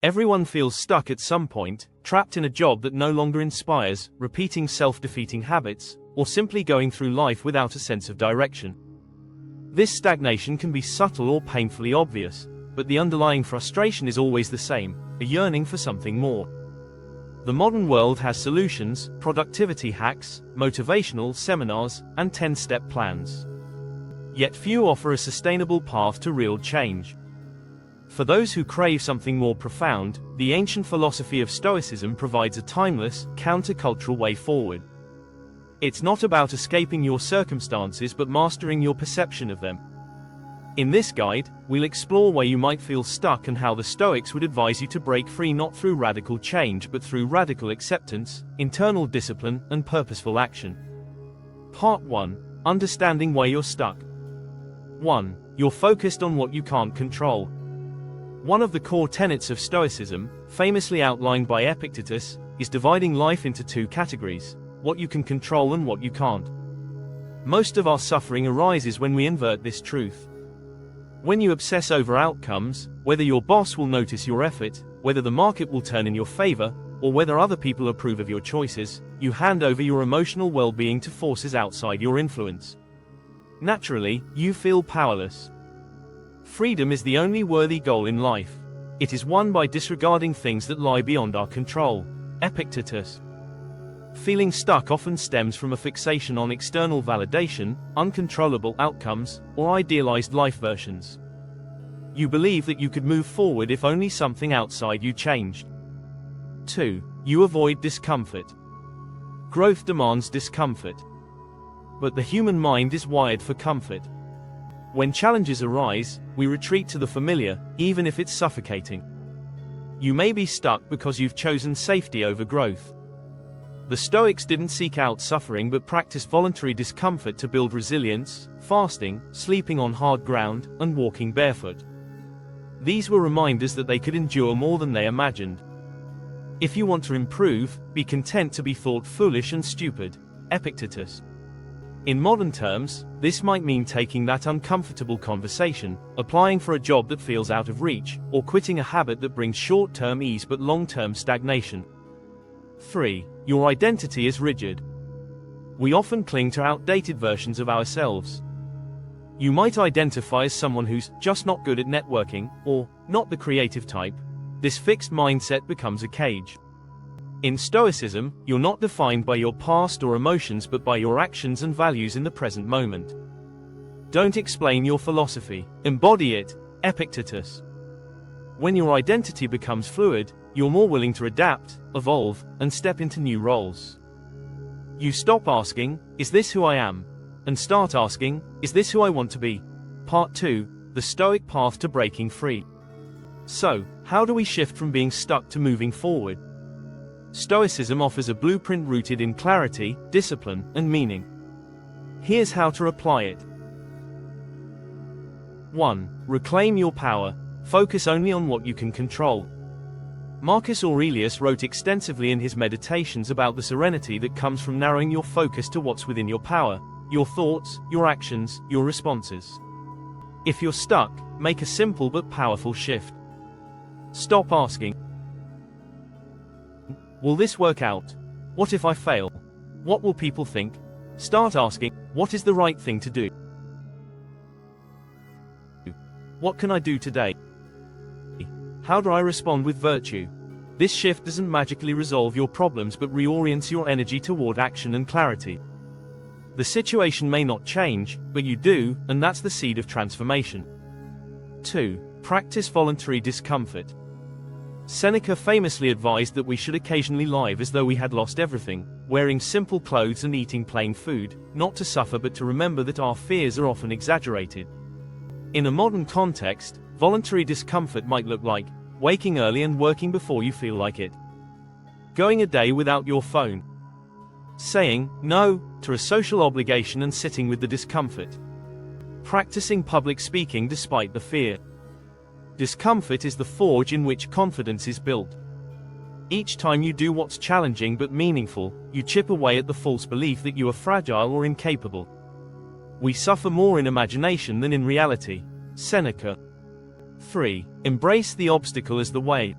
Everyone feels stuck at some point, trapped in a job that no longer inspires, repeating self-defeating habits, or simply going through life without a sense of direction. This stagnation can be subtle or painfully obvious, but the underlying frustration is always the same, a yearning for something more. The modern world has solutions, productivity hacks, motivational seminars, and 10-step plans. Yet few offer a sustainable path to real change. For those who crave something more profound, the ancient philosophy of Stoicism provides a timeless, countercultural way forward. It's not about escaping your circumstances but mastering your perception of them. In this guide, we'll explore where you might feel stuck and how the Stoics would advise you to break free not through radical change but through radical acceptance, internal discipline, and purposeful action. Part 1. Understanding where you're stuck. 1. You're focused on what you can't control. One of the core tenets of Stoicism, famously outlined by Epictetus, is dividing life into two categories: what you can control and what you can't. Most of our suffering arises when we invert this truth. When you obsess over outcomes, whether your boss will notice your effort, whether the market will turn in your favor, or whether other people approve of your choices, you hand over your emotional well-being to forces outside your influence. Naturally, you feel powerless. Freedom is the only worthy goal in life. It is won by disregarding things that lie beyond our control. Epictetus. Feeling stuck often stems from a fixation on external validation, uncontrollable outcomes, or idealized life versions. You believe that you could move forward if only something outside you changed. 2. You avoid discomfort. Growth demands discomfort. But the human mind is wired for comfort. When challenges arise, we retreat to the familiar, even if it's suffocating. You may be stuck because you've chosen safety over growth. The Stoics didn't seek out suffering but practiced voluntary discomfort to build resilience, fasting, sleeping on hard ground, and walking barefoot. These were reminders that they could endure more than they imagined. If you want to improve, be content to be thought foolish and stupid. Epictetus. In modern terms, this might mean taking that uncomfortable conversation, applying for a job that feels out of reach, or quitting a habit that brings short-term ease but long-term stagnation. 3. Your identity is rigid. We often cling to outdated versions of ourselves. You might identify as someone who's just not good at networking, or not the creative type. This fixed mindset becomes a cage. In Stoicism, you're not defined by your past or emotions but by your actions and values in the present moment. Don't explain your philosophy, embody it. Epictetus. When your identity becomes fluid, you're more willing to adapt, evolve, and step into new roles. You stop asking, "Is this who I am?" and start asking, "Is this who I want to be?" Part 2. The Stoic path to breaking free. So, how do we shift from being stuck to moving forward? Stoicism offers a blueprint rooted in clarity, discipline, and meaning. Here's how to apply it. 1. Reclaim your power. Focus only on what you can control. Marcus Aurelius wrote extensively in his Meditations about the serenity that comes from narrowing your focus to what's within your power: your thoughts, your actions, your responses. If you're stuck, make a simple but powerful shift. Stop asking, "Will this work out? What if I fail? What will people think?" Start asking, "What is the right thing to do? What can I do today? How do I respond with virtue?" This shift doesn't magically resolve your problems but reorients your energy toward action and clarity. The situation may not change, but you do, and that's the seed of transformation. 2. Practice voluntary discomfort. Seneca famously advised that we should occasionally live as though we had lost everything, wearing simple clothes and eating plain food, not to suffer but to remember that our fears are often exaggerated. In a modern context, voluntary discomfort might look like waking early and working before you feel like it, going a day without your phone, saying no to a social obligation and sitting with the discomfort, practicing public speaking despite the fear. Discomfort is the forge in which confidence is built. Each time you do what's challenging but meaningful, you chip away at the false belief that you are fragile or incapable. We suffer more in imagination than in reality. Seneca. 3. Embrace the obstacle as the way.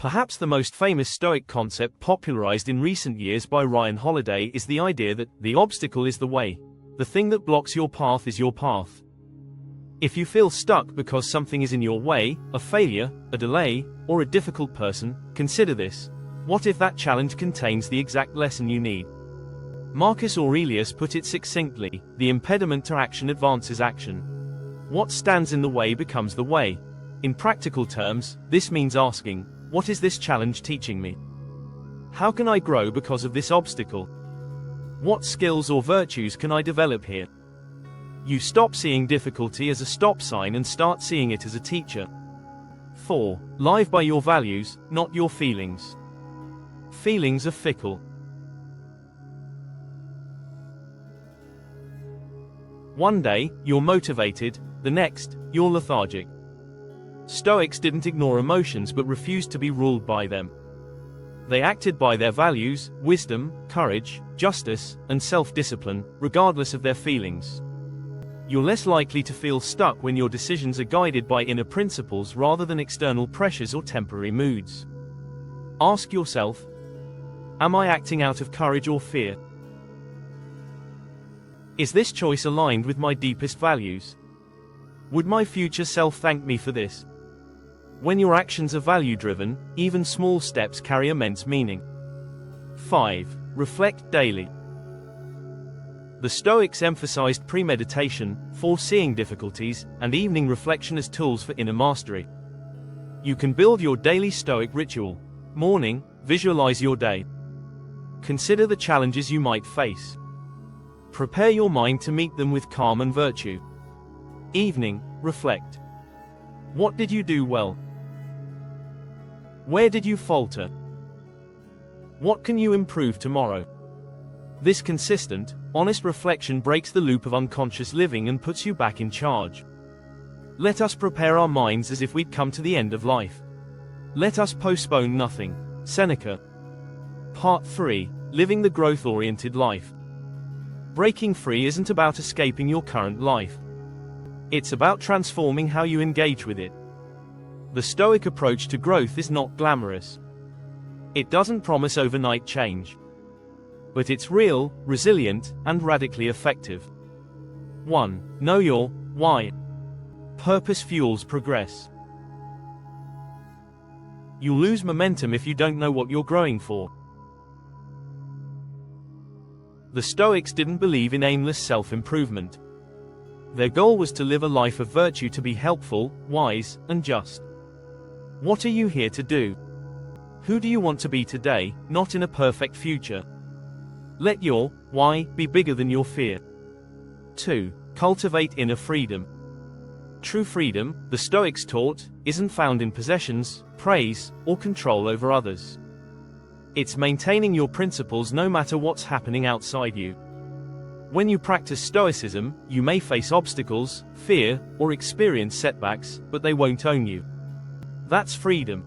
Perhaps the most famous Stoic concept popularized in recent years by Ryan Holiday is the idea that the obstacle is the way. The thing that blocks your path is your path. If you feel stuck because something is in your way, a failure, a delay, or a difficult person, consider this. What if that challenge contains the exact lesson you need? Marcus Aurelius put it succinctly, the impediment to action advances action. What stands in the way becomes the way. In practical terms, this means asking, what is this challenge teaching me? How can I grow because of this obstacle? What skills or virtues can I develop here? You stop seeing difficulty as a stop sign and start seeing it as a teacher. 4. Live by your values, not your feelings. Feelings are fickle. One day, you're motivated, the next, you're lethargic. Stoics didn't ignore emotions but refused to be ruled by them. They acted by their values, wisdom, courage, justice, and self-discipline, regardless of their feelings. You're less likely to feel stuck when your decisions are guided by inner principles rather than external pressures or temporary moods. Ask yourself, am I acting out of courage or fear? Is this choice aligned with my deepest values? Would my future self thank me for this? When your actions are value-driven, even small steps carry immense meaning. 5. Reflect daily. The Stoics emphasized premeditation, foreseeing difficulties, and evening reflection as tools for inner mastery. You can build your daily Stoic ritual. Morning, visualize your day. Consider the challenges you might face. Prepare your mind to meet them with calm and virtue. Evening, reflect. What did you do well? Where did you falter? What can you improve tomorrow? This consistent, honest reflection breaks the loop of unconscious living and puts you back in charge. Let us prepare our minds as if we'd come to the end of life. Let us postpone nothing. Seneca. Part 3. Living the growth-oriented life. Breaking free isn't about escaping your current life. It's about transforming how you engage with it. The Stoic approach to growth is not glamorous. It doesn't promise overnight change. But it's real, resilient, and radically effective. 1. Know your why. Purpose fuels progress. You'll lose momentum if you don't know what you're growing for. The Stoics didn't believe in aimless self-improvement. Their goal was to live a life of virtue, to be helpful, wise, and just. What are you here to do? Who do you want to be today, not in a perfect future? Let your why be bigger than your fear. 2. Cultivate inner freedom. True freedom, the Stoics taught, isn't found in possessions, praise, or control over others. It's maintaining your principles no matter what's happening outside you. When you practice Stoicism, you may face obstacles, fear, or experience setbacks, but they won't own you. That's freedom.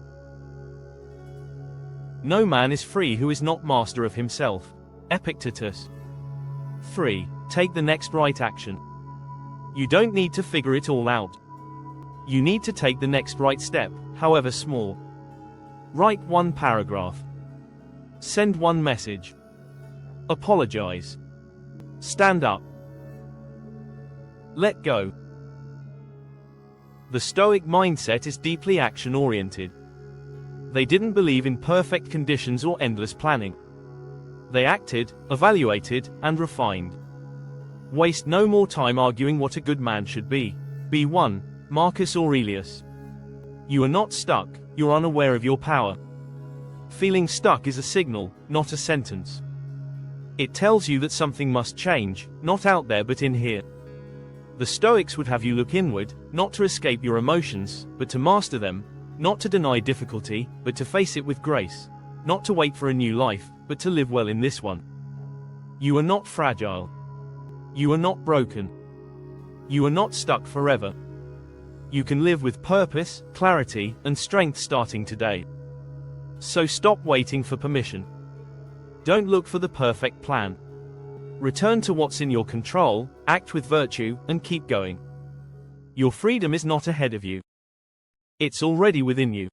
No man is free who is not master of himself. Epictetus. 3. Take the next right action. You don't need to figure it all out. You need to take the next right step, however small. Write one paragraph. Send one message. Apologize. Stand up. Let go. The Stoic mindset is deeply action-oriented. They didn't believe in perfect conditions or endless planning. They acted, evaluated, and refined. Waste no more time arguing what a good man should be. B1. Marcus Aurelius. You are not stuck, you're unaware of your power. Feeling stuck is a signal, not a sentence. It tells you that something must change, not out there but in here. The Stoics would have you look inward, not to escape your emotions, but to master them, not to deny difficulty, but to face it with grace, not to wait for a new life, but to live well in this one. You are not fragile. You are not broken. You are not stuck forever. You can live with purpose, clarity, and strength starting today. So stop waiting for permission. Don't look for the perfect plan. Return to what's in your control, act with virtue, and keep going. Your freedom is not ahead of you. It's already within you.